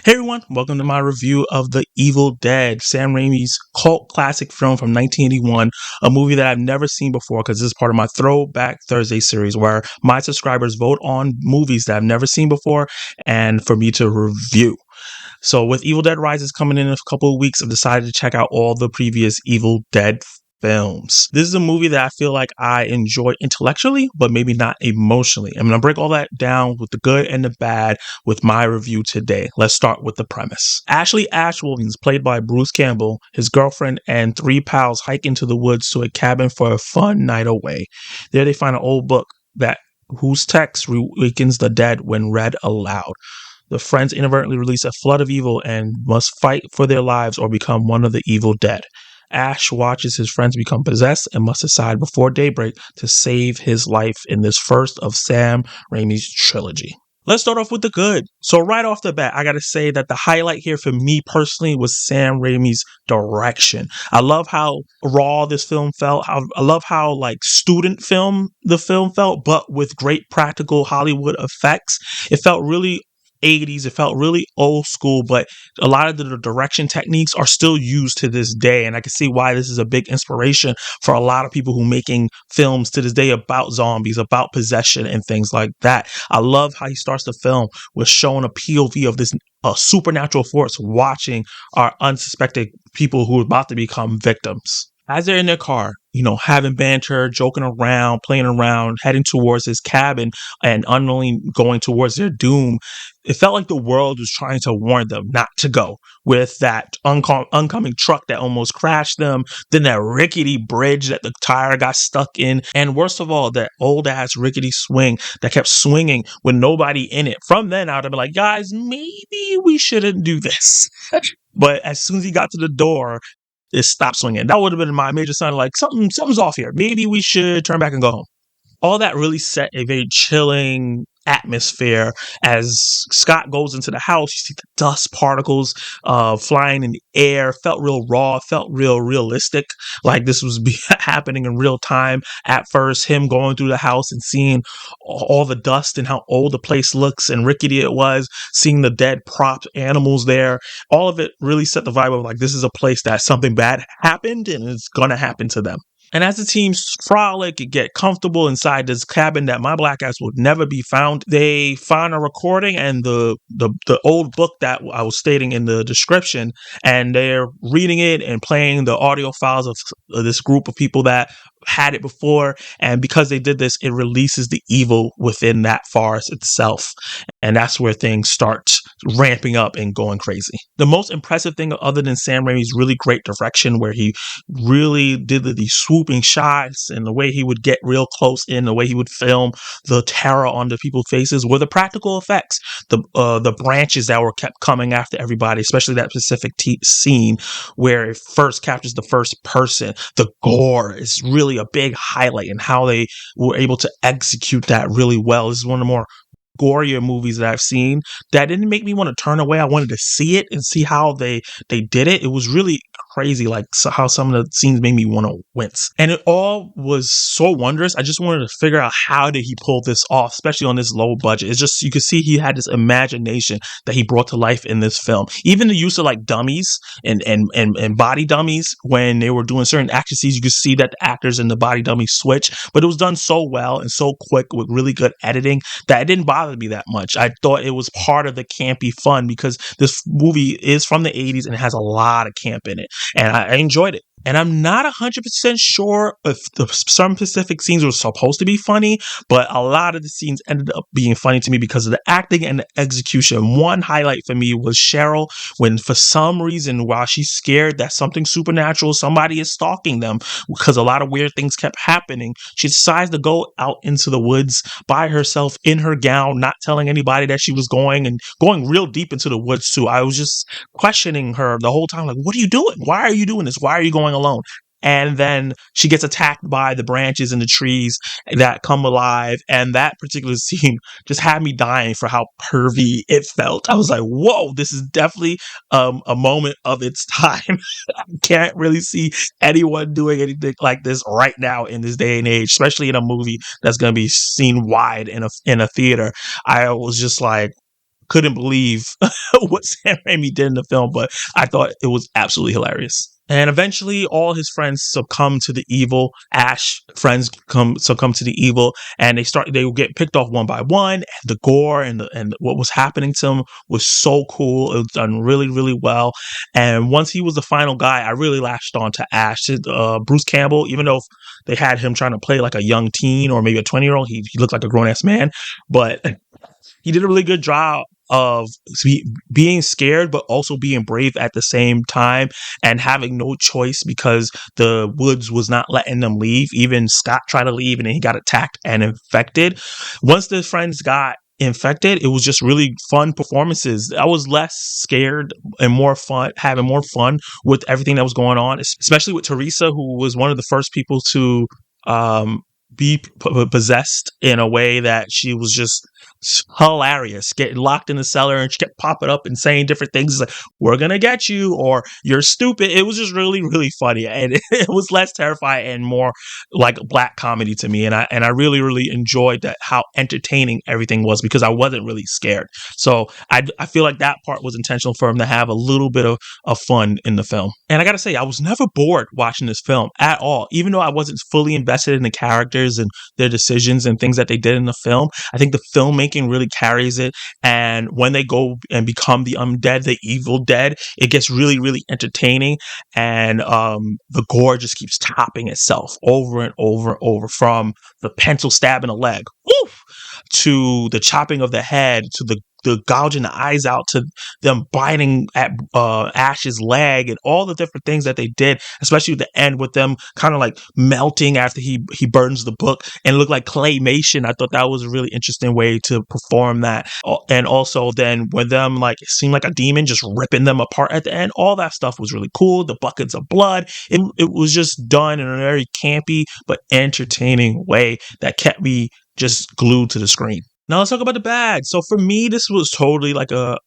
Hey everyone, welcome to my review of The Evil Dead, Sam Raimi's cult classic film from 1981, a movie that I've never seen before because this is part of my Throwback Thursday series where my subscribers vote on movies that I've never seen before and for me to review. So with Evil Dead Rises coming in a couple of weeks, I've decided to check out all the previous Evil Dead films. This is a movie that I feel like I enjoy intellectually, but maybe not emotionally. I'm going to break all that down with the good and the bad with my review today. Let's start with the premise. Ashley Ash Williams, played by Bruce Campbell, his girlfriend and three pals hike into the woods to a cabin for a fun night away. There they find an old book that whose text awakens the dead when read aloud. The friends inadvertently release a flood of evil and must fight for their lives or become one of the evil dead. Ash watches his friends become possessed and must decide before daybreak to save his life in this first of Sam Raimi's trilogy. Let's start off with the good. So right off the bat, I got to say that the highlight here for me personally was Sam Raimi's direction. I love how raw this film felt. I love how like student film the film felt, but with great practical Hollywood effects. It felt really 80s. It felt really old school, but a lot of the direction techniques are still used to this day. And I can see why this is a big inspiration for a lot of people who are making films to this day about zombies, about possession and things like that. I love how he starts the film with showing a POV of this supernatural force watching our unsuspected people who are about to become victims. As they're in their car, having banter, joking around, playing around, heading towards his cabin and unknowingly going towards their doom, it felt like the world was trying to warn them not to go with that oncoming truck that almost crashed them, then that rickety bridge that the tire got stuck in, and worst of all, that old-ass rickety swing that kept swinging with nobody in it. From then I would have been like, guys, maybe we shouldn't do this. But as soon as he got to the door, it stopped swinging. That would have been my major sign, like something's off here. Maybe we should turn back and go home. All that really set a very chilling atmosphere. As Scott goes into the house, you see the dust particles flying in the air. Felt real raw, felt real realistic, like this was happening in real time. At first, him going through the house and seeing all the dust and how old the place looks and rickety it was, seeing the dead prop animals there, all of it really set the vibe of like, this is a place that something bad happened and it's gonna happen to them. And as the team frolic and get comfortable inside this cabin that my black ass would never be found, they find a recording and the old book that I was stating in the description, and they're reading it and playing the audio files of this group of people that had it before. And because they did this, it releases the evil within that forest itself. And that's where things start ramping up and going crazy. The most impressive thing, other than Sam Raimi's really great direction, where he really did these swooping shots and the way he would get real close in, the way he would film the terror on the people's faces, were the practical effects. The branches that were kept coming after everybody, especially that specific scene where it first captures the first person. The gore is really a big highlight in how they were able to execute that really well. This is one of the more gorier movies that I've seen that didn't make me want to turn away. I wanted to see it and see how they did it. It was really crazy, like how some of the scenes made me want to wince. And it all was so wondrous. I just wanted to figure out how did he pull this off, especially on this low budget. It's just, you could see he had this imagination that he brought to life in this film. Even the use of like dummies and body dummies when they were doing certain action scenes, you could see that the actors and the body dummies switch, but it was done so well and so quick with really good editing that it didn't bother me that much. I thought it was part of the campy fun because this movie is from the 80s and it has a lot of camp in it. And I enjoyed it. And I'm not 100% sure if some specific scenes were supposed to be funny, but a lot of the scenes ended up being funny to me because of the acting and the execution. One highlight for me was Cheryl, when for some reason, while she's scared that something supernatural, somebody is stalking them, because a lot of weird things kept happening, she decides to go out into the woods by herself in her gown, not telling anybody that she was going, and going real deep into the woods too. I was just questioning her the whole time, like, what are you doing? Why are you doing this? Why are you going alone? And then she gets attacked by the branches and the trees that come alive. And that particular scene just had me dying for how pervy it felt. I was like, whoa, this is definitely a moment of its time. I can't really see anyone doing anything like this right now in this day and age, especially in a movie that's going to be seen wide in a theater. I was just like, couldn't believe what Sam Raimi did in the film, but I thought it was absolutely hilarious. And eventually, all his friends succumb to the evil. Ash friends succumb to the evil, and they will get picked off one by one. And the gore and what was happening to him was so cool. It was done really, really well. And once he was the final guy, I really latched on to Ash. Bruce Campbell, even though they had him trying to play like a young teen or maybe a 20-year-old, he looked like a grown ass man, but he did a really good job of being scared, but also being brave at the same time and having no choice because the woods was not letting them leave. Even Scott tried to leave and then he got attacked and infected. Once the friends got infected, it was just really fun performances. I was less scared and more fun, having more fun with everything that was going on, especially with Teresa, who was one of the first people to be possessed in a way that she was just hilarious, getting locked in the cellar and she kept popping up and saying different things like, we're gonna get you or you're stupid. It was just really, really funny, and it was less terrifying and more like black comedy to me, and I really, really enjoyed that, how entertaining everything was, because I wasn't really scared. So I feel like that part was intentional for him to have a little bit of fun in the film. And I gotta say, I was never bored watching this film at all, even though I wasn't fully invested in the characters and their decisions and things that they did in the film. I think the filmmaking really carries it, and when they go and become the undead, the evil dead, it gets really, really entertaining, and the gore just keeps topping itself over and over and over, from the pencil stab in the leg, woof, to the chopping of the head, to the gouging the eyes out, to them biting at Ash's leg, and all the different things that they did, especially at the end with them kind of like melting after he burns the book and look like claymation. I thought that was a really interesting way to perform that. And also then when them like it seemed like a demon just ripping them apart at the end, all that stuff was really cool. The buckets of blood, it was just done in a very campy but entertaining way that kept me just glued to the screen. Now let's talk about the bad. So for me, this was totally like a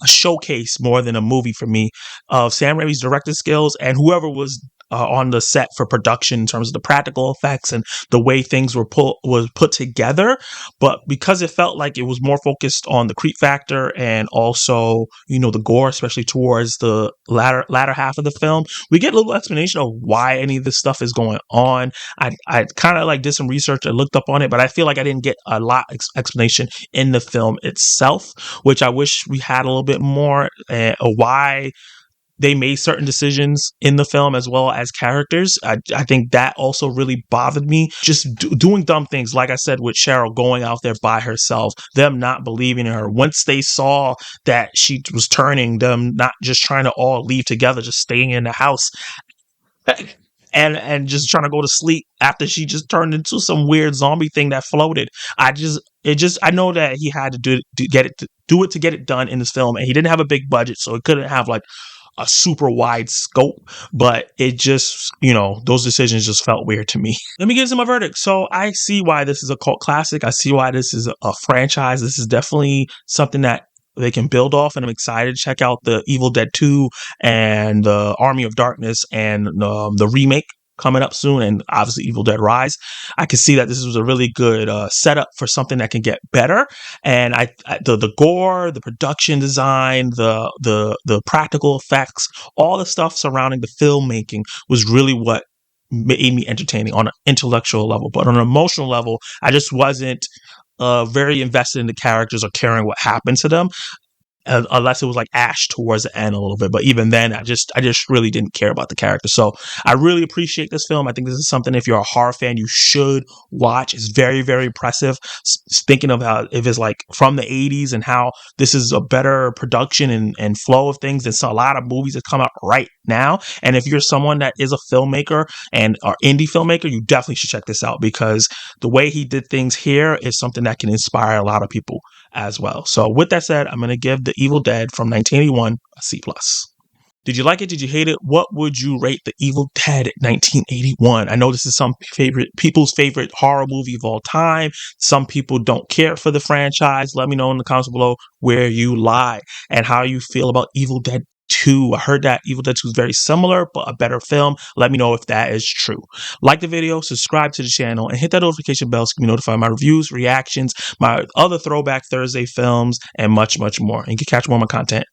showcase more than a movie for me of Sam Raimi's directing skills and whoever was on the set for production in terms of the practical effects and the way things were put together. But because it felt like it was more focused on the creep factor and also, the gore, especially towards the latter half of the film, we get a little explanation of why any of this stuff is going on. I kind of like did some research and looked up on it, but I feel like I didn't get a lot explanation in the film itself, which I wish we had a little bit more, why they made certain decisions in the film as well as characters. I think that also really bothered me. Just doing dumb things, like I said, with Cheryl going out there by herself, them not believing in her. Once they saw that she was turning, them not just trying to all leave together, just staying in the house and just trying to go to sleep after she just turned into some weird zombie thing that floated. I know that he had to do it to get it done in this film, and he didn't have a big budget, so it couldn't have like a super wide scope, but it just, those decisions just felt weird to me. Let me give you my verdict. So I see why this is a cult classic. I see why this is a franchise. This is definitely something that they can build off, and I'm excited to check out the Evil Dead 2 and the Army of Darkness and the remake coming up soon, and obviously Evil Dead Rise. I can see that this was a really good setup for something that can get better. And the gore, the production design, the practical effects, all the stuff surrounding the filmmaking was really what made me entertaining on an intellectual level. But on an emotional level, I just wasn't very invested in the characters or caring what happened to them. Unless it was like Ash towards the end a little bit, but even then, I just really didn't care about the character. So I really appreciate this film. I think this is something, if you're a horror fan, you should watch. It's very, very impressive. Thinking of how if it's like from the 80s and how this is a better production and flow of things than a lot of movies that come out right now. And if you're someone that is a filmmaker and are indie filmmaker, you definitely should check this out, because the way he did things here is something that can inspire a lot of people as well. So with that said, I'm going to give The Evil Dead from 1981 a C+. Did you like it? Did you hate it? What would you rate The Evil Dead 1981? I know this is some people's favorite horror movie of all time. Some people don't care for the franchise. Let me know in the comments below where you lie and how you feel about Evil Dead 2. I heard that Evil Dead 2 is very similar, but a better film. Let me know if that is true. Like the video, subscribe to the channel, and hit that notification bell so you can be notified of my reviews, reactions, my other Throwback Thursday films, and much, much more. And you can catch more of my content